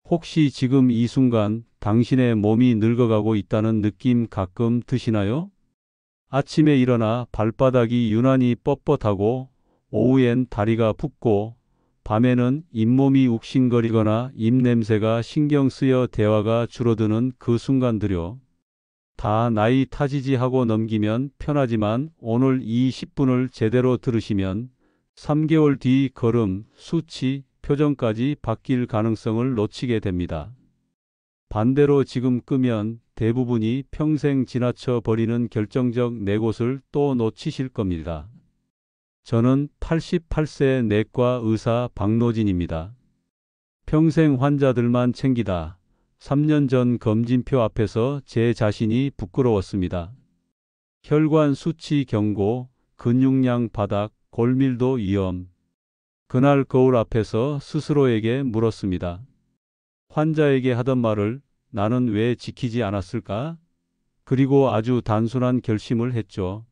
혹시 지금 이 순간 당신의 몸이 늙어가고 있다는 느낌 가끔 드시나요? 아침에 일어나 발바닥이 유난히 뻣뻣하고 오후엔 다리가 붓고 밤에는 잇몸이 욱신거리거나 입냄새가 신경 쓰여 대화가 줄어드는 그 순간들요. 다 나이 타지지 하고 넘기면 편하지만 오늘 이 10분을 제대로 들으시면 3개월 뒤 걸음, 수치, 표정까지 바뀔 가능성을 놓치게 됩니다. 반대로 지금 끄면 대부분이 평생 지나쳐 버리는 결정적 네 곳을 또 놓치실 겁니다. 저는 88세 내과 의사 박노진입니다. 평생 환자들만 챙기다 3년 전 검진표 앞에서 제 자신이 부끄러웠습니다. 혈관 수치 경고, 근육량 바닥, 골밀도 위험. 그날 거울 앞에서 스스로에게 물었습니다. 환자에게 하던 말을 나는 왜 지키지 않았을까? 그리고 아주 단순한 결심을 했죠.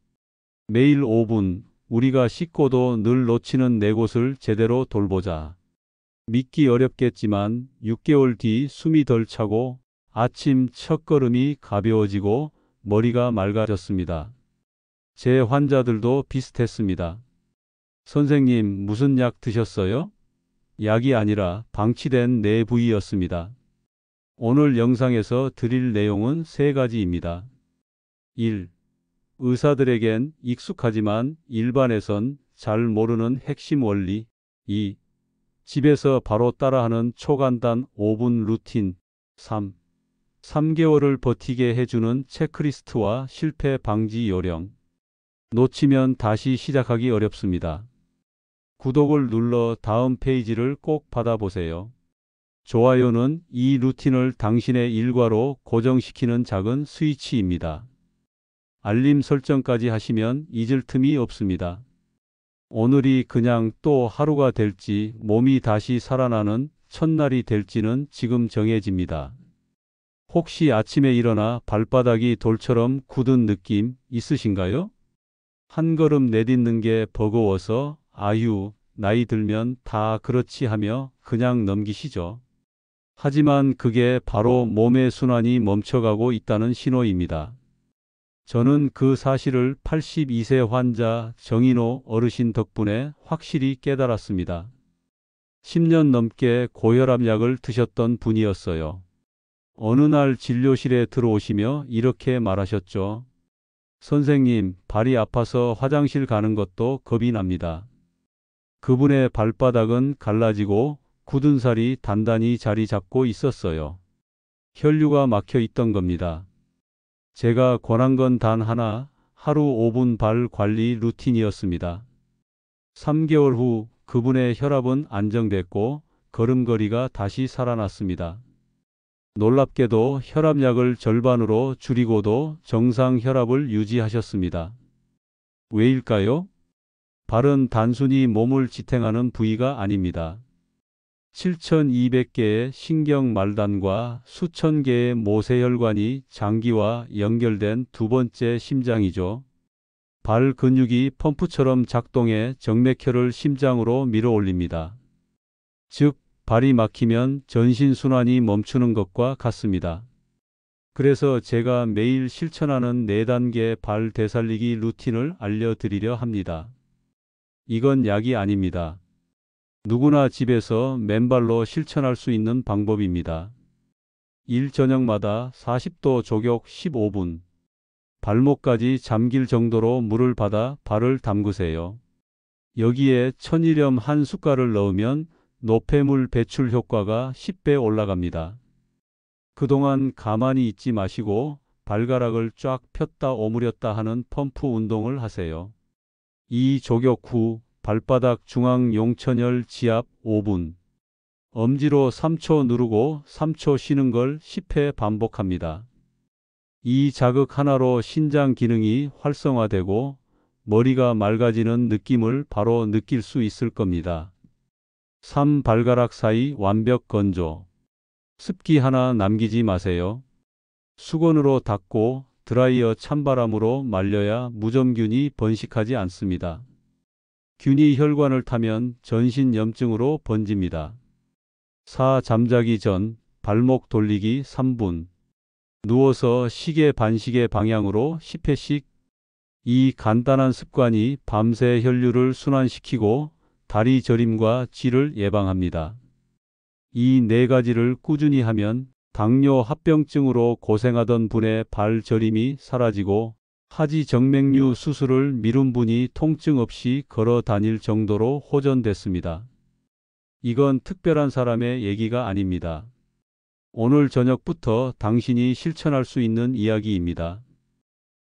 매일 5분, 우리가 씻고도 늘 놓치는 네 곳을 제대로 돌보자. 믿기 어렵겠지만 6개월 뒤 숨이 덜 차고 아침 첫걸음이 가벼워지고 머리가 맑아졌습니다. 제 환자들도 비슷했습니다. 선생님, 무슨 약 드셨어요? 약이 아니라 방치된 뇌 부위였습니다. 오늘 영상에서 드릴 내용은 세 가지입니다. 1. 의사들에겐 익숙하지만 일반에선 잘 모르는 핵심 원리. 2. 집에서 바로 따라하는 초간단 5분 루틴. 3. 3개월을 버티게 해주는 체크리스트와 실패 방지 요령. 놓치면 다시 시작하기 어렵습니다. 구독을 눌러 다음 페이지를 꼭 받아보세요. 좋아요는 이 루틴을 당신의 일과로 고정시키는 작은 스위치입니다. 알림 설정까지 하시면 잊을 틈이 없습니다. 오늘이 그냥 또 하루가 될지 몸이 다시 살아나는 첫날이 될지는 지금 정해집니다. 혹시 아침에 일어나 발바닥이 돌처럼 굳은 느낌 있으신가요? 한 걸음 내딛는 게 버거워서 아유, 나이 들면 다 그렇지 하며 그냥 넘기시죠. 하지만 그게 바로 몸의 순환이 멈춰가고 있다는 신호입니다. 저는 그 사실을 82세 환자 정인호 어르신 덕분에 확실히 깨달았습니다. 10년 넘게 고혈압 약을 드셨던 분이었어요. 어느 날 진료실에 들어오시며 이렇게 말하셨죠. 선생님, 발이 아파서 화장실 가는 것도 겁이 납니다. 그분의 발바닥은 갈라지고 굳은 살이 단단히 자리 잡고 있었어요. 혈류가 막혀 있던 겁니다. 제가 권한 건 단 하나, 하루 5분 발 관리 루틴이었습니다. 3개월 후 그분의 혈압은 안정됐고 걸음걸이가 다시 살아났습니다. 놀랍게도 혈압약을 절반으로 줄이고도 정상 혈압을 유지하셨습니다. 왜일까요? 발은 단순히 몸을 지탱하는 부위가 아닙니다. 7,200개의 신경 말단과 수천 개의 모세혈관이 장기와 연결된 두 번째 심장이죠. 발 근육이 펌프처럼 작동해 정맥혈을 심장으로 밀어 올립니다. 즉, 발이 막히면 전신순환이 멈추는 것과 같습니다. 그래서 제가 매일 실천하는 4단계 발 되살리기 루틴을 알려드리려 합니다. 이건 약이 아닙니다. 누구나 집에서 맨발로 실천할 수 있는 방법입니다. 일 저녁마다 40도 조격 15분. 발목까지 잠길 정도로 물을 받아 발을 담그세요. 여기에 천일염 한 숟갈을 넣으면 노폐물 배출 효과가 10배 올라갑니다. 그동안 가만히 있지 마시고 발가락을 쫙 폈다 오므렸다 하는 펌프 운동을 하세요. 이 조격 후 발바닥 중앙 용천혈 지압 5분. 엄지로 3초 누르고 3초 쉬는 걸 10회 반복합니다. 이 자극 하나로 신장 기능이 활성화되고 머리가 맑아지는 느낌을 바로 느낄 수 있을 겁니다. 3. 발가락 사이 완벽 건조. 습기 하나 남기지 마세요. 수건으로 닦고 드라이어 찬바람으로 말려야 무좀균이 번식하지 않습니다. 균이 혈관을 타면 전신 염증으로 번집니다. 4. 잠자기 전 발목 돌리기 3분. 누워서 시계 반시계 방향으로 10회씩. 이 간단한 습관이 밤새 혈류를 순환시키고 다리 저림과 쥐를 예방합니다. 이 네 가지를 꾸준히 하면 당뇨 합병증으로 고생하던 분의 발 저림이 사라지고 하지 정맥류 수술을 미룬 분이 통증 없이 걸어 다닐 정도로 호전됐습니다. 이건 특별한 사람의 얘기가 아닙니다. 오늘 저녁부터 당신이 실천할 수 있는 이야기입니다.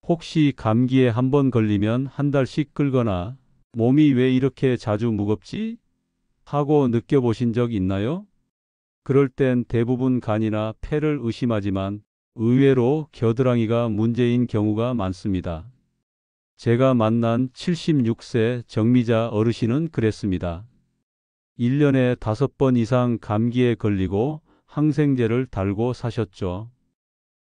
혹시 감기에 한번 걸리면 한 달씩 끓거나 몸이 왜 이렇게 자주 무겁지? 하고 느껴보신 적 있나요? 그럴 땐 대부분 간이나 폐를 의심하지만 의외로 겨드랑이가 문제인 경우가 많습니다. 제가 만난 76세 정미자 어르신은 그랬습니다. 1년에 5번 이상 감기에 걸리고 항생제를 달고 사셨죠.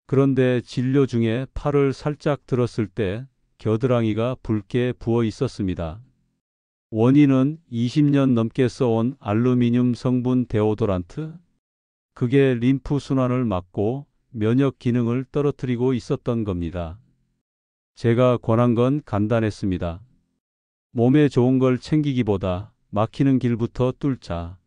그런데 진료 중에 팔을 살짝 들었을 때 겨드랑이가 붉게 부어 있었습니다. 원인은 20년 넘게 써온 알루미늄 성분 데오도란트? 그게 림프 순환을 막고 면역 기능을 떨어뜨리고 있었던 겁니다. 제가 권한 건 간단했습니다. 몸에 좋은 걸 챙기기보다 막히는 길부터 뚫자.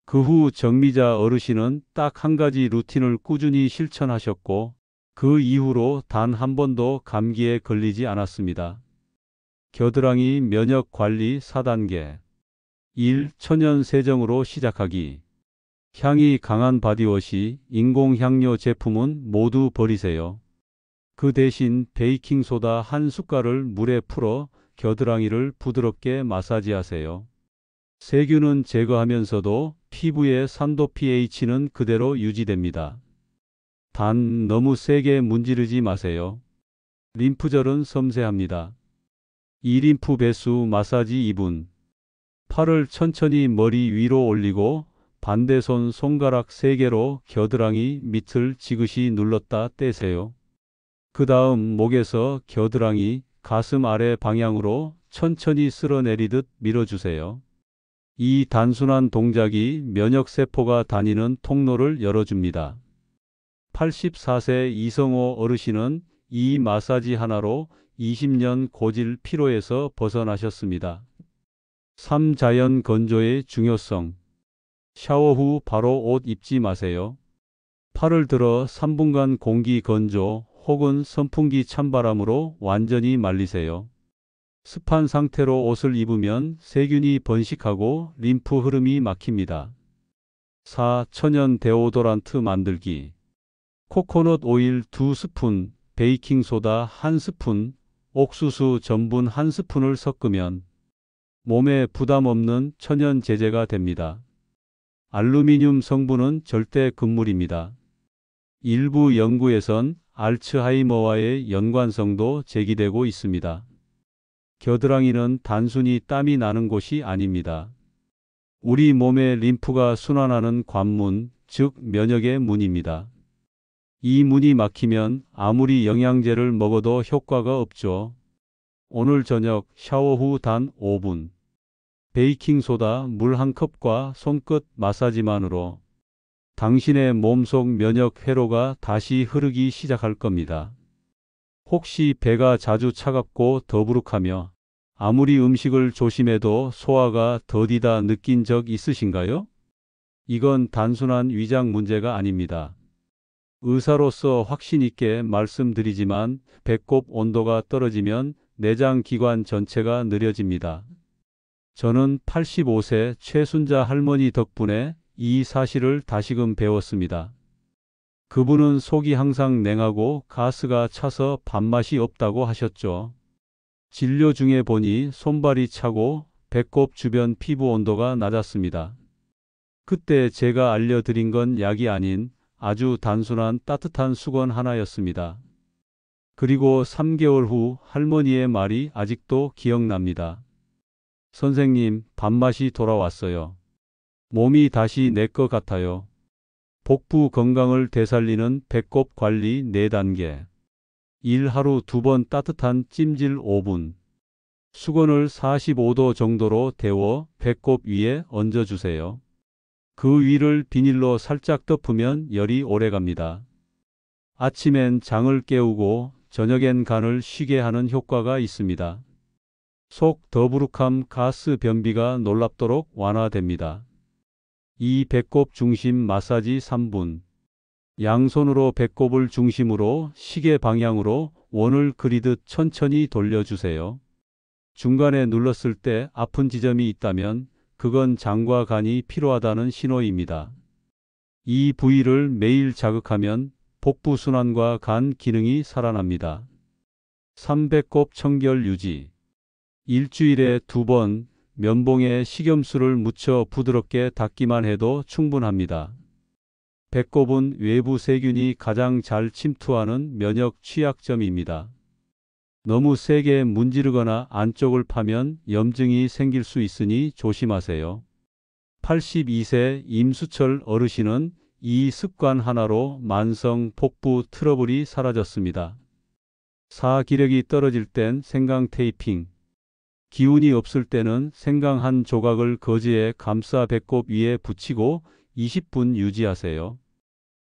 그 후 정미자 어르신은 딱 한 가지 루틴을 꾸준히 실천하셨고 그 이후로 단 한 번도 감기에 걸리지 않았습니다. 겨드랑이 면역 관리 4단계. 1. 천연 세정으로 시작하기. 향이 강한 바디워시, 인공향료 제품은 모두 버리세요. 그 대신 베이킹소다 한 숟갈을 물에 풀어 겨드랑이를 부드럽게 마사지하세요. 세균은 제거하면서도 피부의 산도 pH는 그대로 유지됩니다. 단 너무 세게 문지르지 마세요. 림프절은 섬세합니다. 이림프 배수 마사지 2분. 팔을 천천히 머리 위로 올리고 반대손 손가락 3개로 겨드랑이 밑을 지그시 눌렀다 떼세요. 그 다음 목에서 겨드랑이, 가슴 아래 방향으로 천천히 쓸어내리듯 밀어주세요. 이 단순한 동작이 면역세포가 다니는 통로를 열어줍니다. 84세 이성호 어르신은 이 마사지 하나로 20년 고질 피로에서 벗어나셨습니다. 3. 자연 건조의 중요성. 샤워 후 바로 옷 입지 마세요. 팔을 들어 3분간 공기 건조 혹은 선풍기 찬바람으로 완전히 말리세요. 습한 상태로 옷을 입으면 세균이 번식하고 림프 흐름이 막힙니다. 4. 천연 데오도란트 만들기. 코코넛 오일 2스푼, 베이킹소다 1스푼, 옥수수 전분 1스푼을 섞으면 몸에 부담 없는 천연 제제가 됩니다. 알루미늄 성분은 절대 금물입니다. 일부 연구에선 알츠하이머와의 연관성도 제기되고 있습니다. 겨드랑이는 단순히 땀이 나는 곳이 아닙니다. 우리 몸의 림프가 순환하는 관문, 즉 면역의 문입니다. 이 문이 막히면 아무리 영양제를 먹어도 효과가 없죠. 오늘 저녁 샤워 후 단 5분. 베이킹소다 물 1컵과 손끝 마사지만으로 당신의 몸속 면역 회로가 다시 흐르기 시작할 겁니다. 혹시 배가 자주 차갑고 더부룩하며 아무리 음식을 조심해도 소화가 더디다 느낀 적 있으신가요? 이건 단순한 위장 문제가 아닙니다. 의사로서 확신 있게 말씀드리지만 배꼽 온도가 떨어지면 내장 기관 전체가 느려집니다. 저는 85세 최순자 할머니 덕분에 이 사실을 다시금 배웠습니다. 그분은 속이 항상 냉하고 가스가 차서 밥맛이 없다고 하셨죠. 진료 중에 보니 손발이 차고 배꼽 주변 피부 온도가 낮았습니다. 그때 제가 알려드린 건 약이 아닌 아주 단순한 따뜻한 수건 하나였습니다. 그리고 3개월 후 할머니의 말이 아직도 기억납니다. 선생님, 밥맛이 돌아왔어요. 몸이 다시 내 것 같아요. 복부 건강을 되살리는 배꼽 관리 4단계. 1. 하루 2번 따뜻한 찜질 5분. 수건을 45도 정도로 데워 배꼽 위에 얹어주세요. 그 위를 비닐로 살짝 덮으면 열이 오래갑니다. 아침엔 장을 깨우고 저녁엔 간을 쉬게 하는 효과가 있습니다. 속 더부룩함, 가스 변비가 놀랍도록 완화됩니다. 이 배꼽 중심 마사지 3분. 양손으로 배꼽을 중심으로 시계 방향으로 원을 그리듯 천천히 돌려주세요. 중간에 눌렀을 때 아픈 지점이 있다면 그건 장과 간이 필요하다는 신호입니다. 이 부위를 매일 자극하면 복부 순환과 간 기능이 살아납니다. 3배꼽 청결 유지. 일주일에 2번 면봉에 식염수를 묻혀 부드럽게 닦기만 해도 충분합니다. 배꼽은 외부 세균이 가장 잘 침투하는 면역 취약점입니다. 너무 세게 문지르거나 안쪽을 파면 염증이 생길 수 있으니 조심하세요. 82세 임수철 어르신은 이 습관 하나로 만성 복부 트러블이 사라졌습니다. 사기력이 떨어질 땐 생강 테이핑. 기운이 없을 때는 생강 한 조각을 거즈에 감싸 배꼽 위에 붙이고 20분 유지하세요.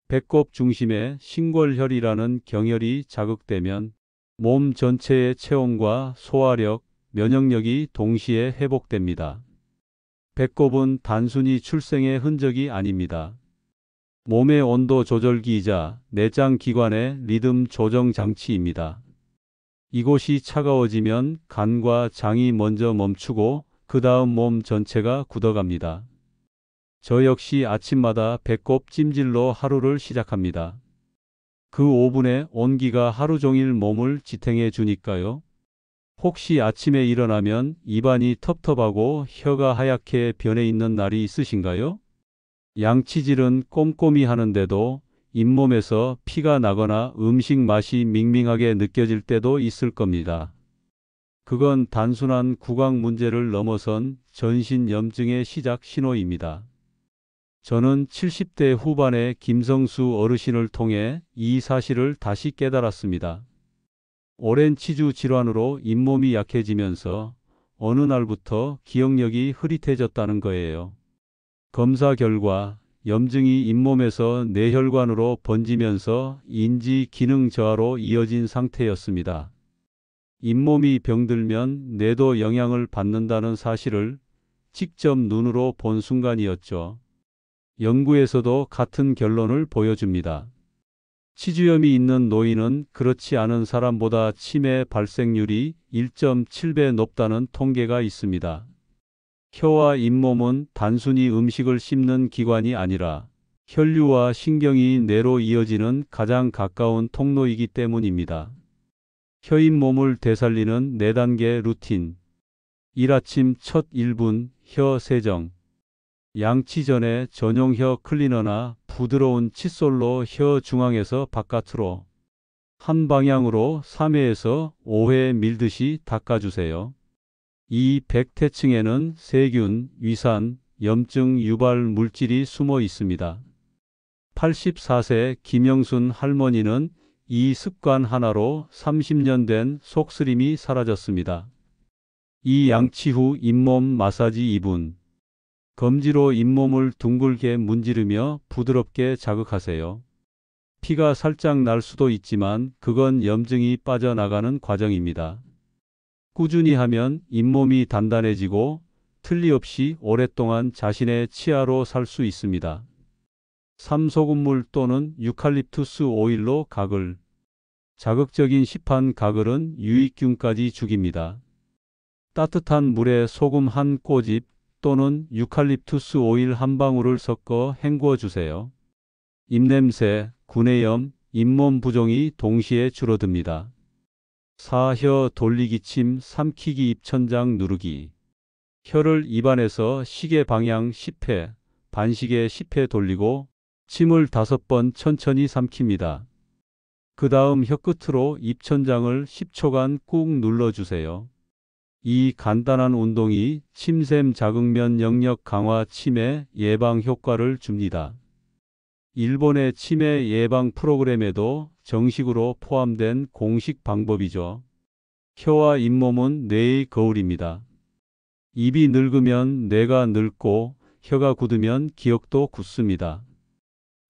배꼽 중심에 신골혈이라는 경혈이 자극되면 몸 전체의 체온과 소화력, 면역력이 동시에 회복됩니다. 배꼽은 단순히 출생의 흔적이 아닙니다. 몸의 온도 조절기이자 내장 기관의 리듬 조정 장치입니다. 이곳이 차가워지면 간과 장이 먼저 멈추고 그 다음 몸 전체가 굳어갑니다. 저 역시 아침마다 배꼽 찜질로 하루를 시작합니다. 그 5분의 온기가 하루 종일 몸을 지탱해 주니까요. 혹시 아침에 일어나면 입안이 텁텁하고 혀가 하얗게 변해 있는 날이 있으신가요? 양치질은 꼼꼼히 하는데도 잇몸에서 피가 나거나 음식 맛이 밍밍하게 느껴질 때도 있을 겁니다. 그건 단순한 구강 문제를 넘어선 전신 염증의 시작 신호입니다. 저는 70대 후반의 김성수 어르신을 통해 이 사실을 다시 깨달았습니다. 오랜 치주 질환으로 잇몸이 약해지면서 어느 날부터 기억력이 흐릿해졌다는 거예요. 검사 결과 염증이 잇몸에서 뇌혈관으로 번지면서 인지 기능 저하로 이어진 상태였습니다. 잇몸이 병들면 뇌도 영향을 받는다는 사실을 직접 눈으로 본 순간이었죠. 연구에서도 같은 결론을 보여줍니다. 치주염이 있는 노인은 그렇지 않은 사람보다 치매 발생률이 1.7배 높다는 통계가 있습니다. 혀와 잇몸은 단순히 음식을 씹는 기관이 아니라 혈류와 신경이 뇌로 이어지는 가장 가까운 통로이기 때문입니다. 혀잇몸을 되살리는 4단계 루틴. 일아침 첫 1분 혀 세정. 양치 전에 전용 혀 클리너나 부드러운 칫솔로 혀 중앙에서 바깥으로 한 방향으로 3회에서 5회 밀듯이 닦아주세요. 이 백태층에는 세균, 위산, 염증 유발 물질이 숨어 있습니다. 84세 김영순 할머니는 이 습관 하나로 30년 된 속쓰림이 사라졌습니다. 이 양치 후 잇몸 마사지 2분. 검지로 잇몸을 둥글게 문지르며 부드럽게 자극하세요. 피가 살짝 날 수도 있지만 그건 염증이 빠져나가는 과정입니다. 꾸준히 하면 잇몸이 단단해지고 틀림없이 오랫동안 자신의 치아로 살 수 있습니다. 삼소금물 또는 유칼립투스 오일로 가글. 자극적인 시판 가글은 유익균까지 죽입니다. 따뜻한 물에 소금 한 꼬집 또는 유칼립투스 오일 한 방울을 섞어 헹궈 주세요. 입냄새, 구내염, 잇몸 부종이 동시에 줄어듭니다. 4. 혀 돌리기 침 삼키기 입천장 누르기. 혀를 입안에서 시계 방향 10회, 반시계 10회 돌리고 침을 5번 천천히 삼킵니다. 그 다음 혀끝으로 입천장을 10초간 꾹 눌러주세요. 이 간단한 운동이 침샘 자극면 영역 강화 치매 예방 효과를 줍니다. 일본의 치매 예방 프로그램에도 정식으로 포함된 공식 방법이죠. 혀와 잇몸은 뇌의 거울입니다. 입이 늙으면 뇌가 늙고 혀가 굳으면 기억도 굳습니다.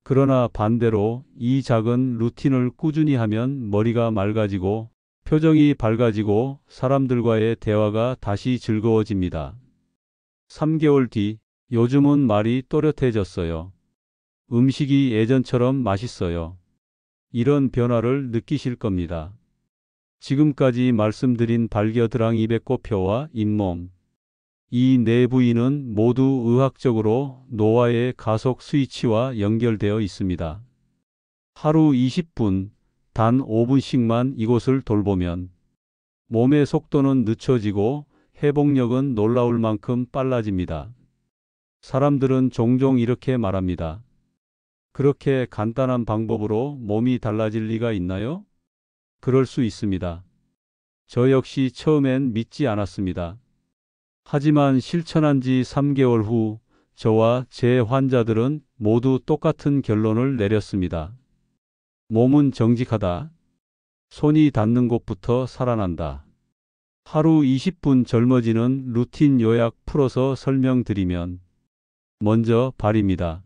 그러나 반대로 이 작은 루틴을 꾸준히 하면 머리가 맑아지고 표정이 밝아지고 사람들과의 대화가 다시 즐거워집니다. 3개월 뒤, 요즘은 말이 또렷해졌어요. 음식이 예전처럼 맛있어요. 이런 변화를 느끼실 겁니다. 지금까지 말씀드린 발겨드랑이 배꼽 혀와 잇몸, 이 네 부위는 모두 의학적으로 노화의 가속 스위치와 연결되어 있습니다. 하루 20분, 단 5분씩만 이곳을 돌보면 몸의 속도는 늦춰지고 회복력은 놀라울 만큼 빨라집니다. 사람들은 종종 이렇게 말합니다. 그렇게 간단한 방법으로 몸이 달라질 리가 있나요? 그럴 수 있습니다. 저 역시 처음엔 믿지 않았습니다. 하지만 실천한 지 3개월 후 저와 제 환자들은 모두 똑같은 결론을 내렸습니다. 몸은 정직하다. 손이 닿는 곳부터 살아난다. 하루 20분 젊어지는 루틴 요약 풀어서 설명드리면 먼저 발입니다.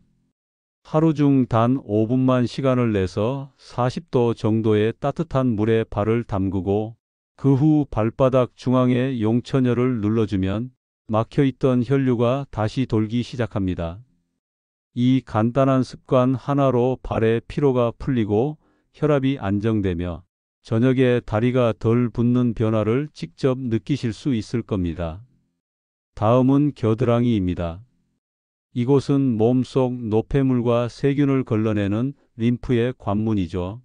하루 중 단 5분만 시간을 내서 40도 정도의 따뜻한 물에 발을 담그고 그 후 발바닥 중앙에 용천혈을 눌러주면 막혀있던 혈류가 다시 돌기 시작합니다. 이 간단한 습관 하나로 발의 피로가 풀리고 혈압이 안정되며 저녁에 다리가 덜 붓는 변화를 직접 느끼실 수 있을 겁니다. 다음은 겨드랑이입니다. 이곳은 몸속 노폐물과 세균을 걸러내는 림프의 관문이죠.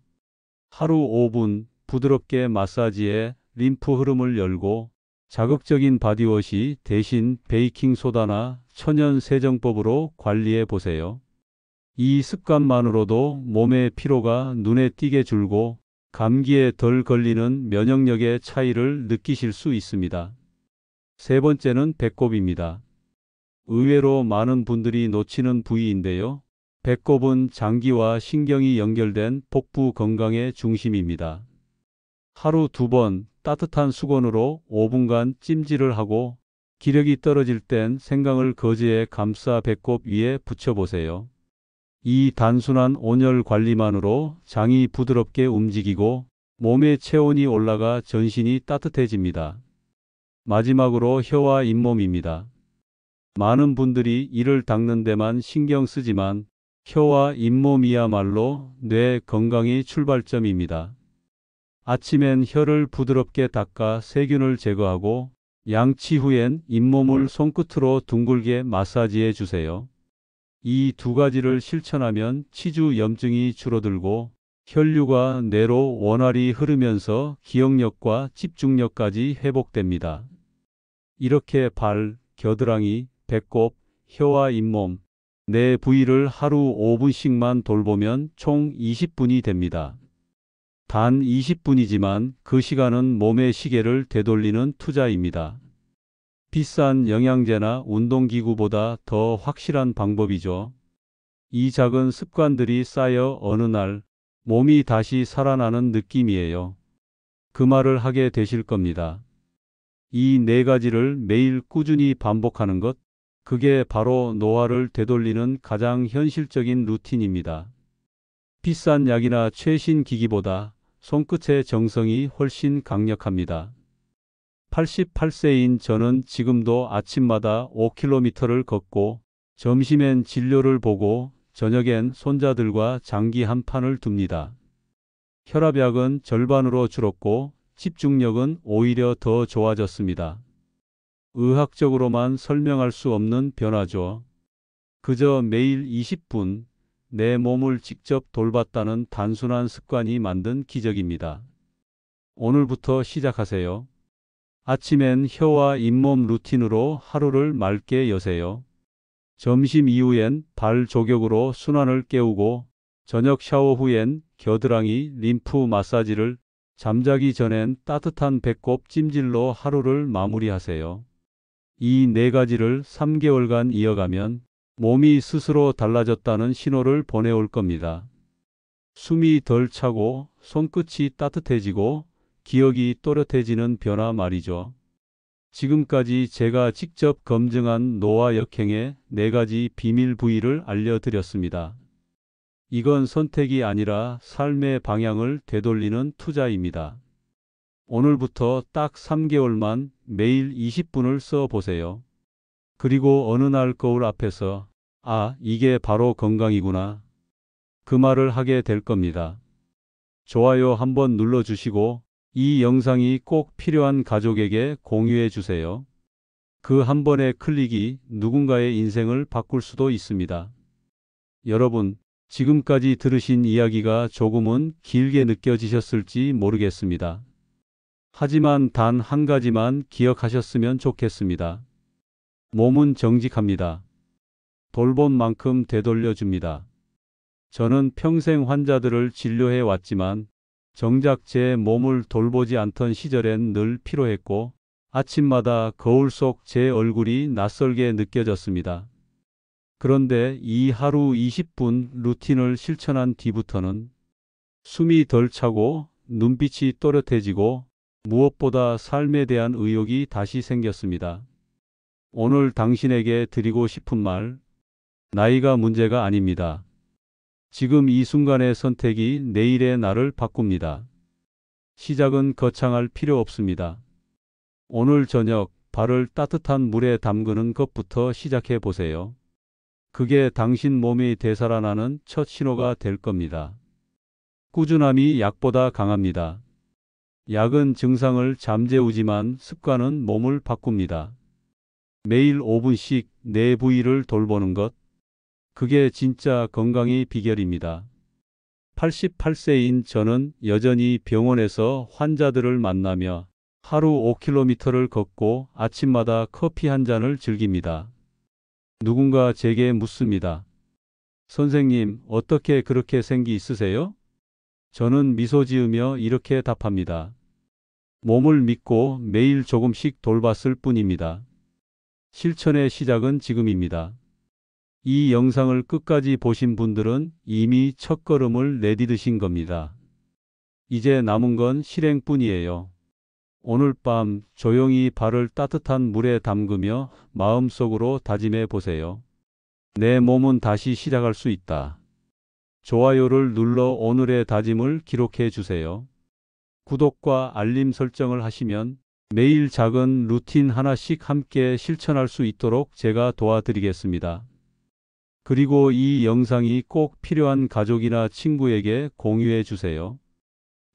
하루 5분 부드럽게 마사지해 림프 흐름을 열고 자극적인 바디워시 대신 베이킹소다나 천연 세정법으로 관리해 보세요. 이 습관만으로도 몸의 피로가 눈에 띄게 줄고 감기에 덜 걸리는 면역력의 차이를 느끼실 수 있습니다. 세 번째는 배꼽입니다. 의외로 많은 분들이 놓치는 부위인데요. 배꼽은 장기와 신경이 연결된 복부 건강의 중심입니다. 하루 2번 따뜻한 수건으로 5분간 찜질을 하고 기력이 떨어질 땐 생강을 거즈에 감싸 배꼽 위에 붙여보세요. 이 단순한 온열 관리만으로 장이 부드럽게 움직이고 몸의 체온이 올라가 전신이 따뜻해집니다. 마지막으로 혀와 잇몸입니다. 많은 분들이 이를 닦는 데만 신경 쓰지만 혀와 잇몸이야말로 뇌 건강의 출발점입니다. 아침엔 혀를 부드럽게 닦아 세균을 제거하고 양치 후엔 잇몸을 손끝으로 둥글게 마사지해 주세요. 이 두 가지를 실천하면 치주 염증이 줄어들고 혈류가 뇌로 원활히 흐르면서 기억력과 집중력까지 회복됩니다. 이렇게 발, 겨드랑이, 배꼽, 혀와 잇몸, 네 부위를 하루 5분씩만 돌보면 총 20분이 됩니다. 단 20분이지만 그 시간은 몸의 시계를 되돌리는 투자입니다. 비싼 영양제나 운동기구보다 더 확실한 방법이죠. 이 작은 습관들이 쌓여 어느 날 몸이 다시 살아나는 느낌이에요. 그 말을 하게 되실 겁니다. 이 네 가지를 매일 꾸준히 반복하는 것, 그게 바로 노화를 되돌리는 가장 현실적인 루틴입니다. 비싼 약이나 최신 기기보다 손끝의 정성이 훨씬 강력합니다. 88세인 저는 지금도 아침마다 5km를 걷고 점심엔 진료를 보고 저녁엔 손자들과 장기 한 판을 둡니다. 혈압약은 절반으로 줄었고 집중력은 오히려 더 좋아졌습니다. 의학적으로만 설명할 수 없는 변화죠. 그저 매일 20분 내 몸을 직접 돌봤다는 단순한 습관이 만든 기적입니다. 오늘부터 시작하세요. 아침엔 혀와 잇몸 루틴으로 하루를 맑게 여세요. 점심 이후엔 발 조격으로 순환을 깨우고 저녁 샤워 후엔 겨드랑이, 림프 마사지를, 잠자기 전엔 따뜻한 배꼽 찜질로 하루를 마무리하세요. 이 네 가지를 3개월간 이어가면 몸이 스스로 달라졌다는 신호를 보내올 겁니다. 숨이 덜 차고 손끝이 따뜻해지고 기억이 또렷해지는 변화 말이죠. 지금까지 제가 직접 검증한 노화 역행의 4가지 비밀 부위를 알려드렸습니다. 이건 선택이 아니라 삶의 방향을 되돌리는 투자입니다. 오늘부터 딱 3개월만 매일 20분을 써 보세요. 그리고 어느 날 거울 앞에서 아, 이게 바로 건강이구나. 그 말을 하게 될 겁니다. 좋아요 한번 눌러주시고 이 영상이 꼭 필요한 가족에게 공유해 주세요. 그 한 번의 클릭이 누군가의 인생을 바꿀 수도 있습니다. 여러분, 지금까지 들으신 이야기가 조금은 길게 느껴지셨을지 모르겠습니다. 하지만 단 한 가지만 기억하셨으면 좋겠습니다. 몸은 정직합니다. 돌본 만큼 되돌려줍니다. 저는 평생 환자들을 진료해 왔지만 정작 제 몸을 돌보지 않던 시절엔 늘 피로했고 아침마다 거울 속 제 얼굴이 낯설게 느껴졌습니다. 그런데 이 하루 20분 루틴을 실천한 뒤부터는 숨이 덜 차고 눈빛이 또렷해지고 무엇보다 삶에 대한 의욕이 다시 생겼습니다. 오늘 당신에게 드리고 싶은 말, 나이가 문제가 아닙니다. 지금 이 순간의 선택이 내일의 나를 바꿉니다. 시작은 거창할 필요 없습니다. 오늘 저녁 발을 따뜻한 물에 담그는 것부터 시작해 보세요. 그게 당신 몸이 되살아나는 첫 신호가 될 겁니다. 꾸준함이 약보다 강합니다. 약은 증상을 잠재우지만 습관은 몸을 바꿉니다. 매일 5분씩 내 부위를 돌보는 것, 그게 진짜 건강의 비결입니다. 88세인 저는 여전히 병원에서 환자들을 만나며 하루 5km를 걷고 아침마다 커피 한 잔을 즐깁니다. 누군가 제게 묻습니다. 선생님, 어떻게 그렇게 생기 있으세요? 저는 미소 지으며 이렇게 답합니다. 몸을 믿고 매일 조금씩 돌봤을 뿐입니다. 실천의 시작은 지금입니다. 이 영상을 끝까지 보신 분들은 이미 첫걸음을 내디디신 겁니다. 이제 남은 건 실행뿐이에요. 오늘 밤 조용히 발을 따뜻한 물에 담그며 마음속으로 다짐해 보세요. 내 몸은 다시 시작할 수 있다. 좋아요를 눌러 오늘의 다짐을 기록해 주세요. 구독과 알림 설정을 하시면 매일 작은 루틴 하나씩 함께 실천할 수 있도록 제가 도와드리겠습니다. 그리고 이 영상이 꼭 필요한 가족이나 친구에게 공유해 주세요.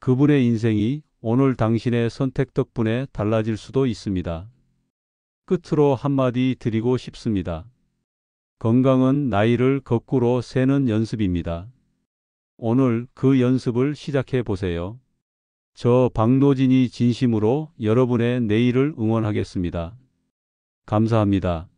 그분의 인생이 오늘 당신의 선택 덕분에 달라질 수도 있습니다. 끝으로 한마디 드리고 싶습니다. 건강은 나이를 거꾸로 세는 연습입니다. 오늘 그 연습을 시작해 보세요. 저 박노진이 진심으로 여러분의 내일을 응원하겠습니다. 감사합니다.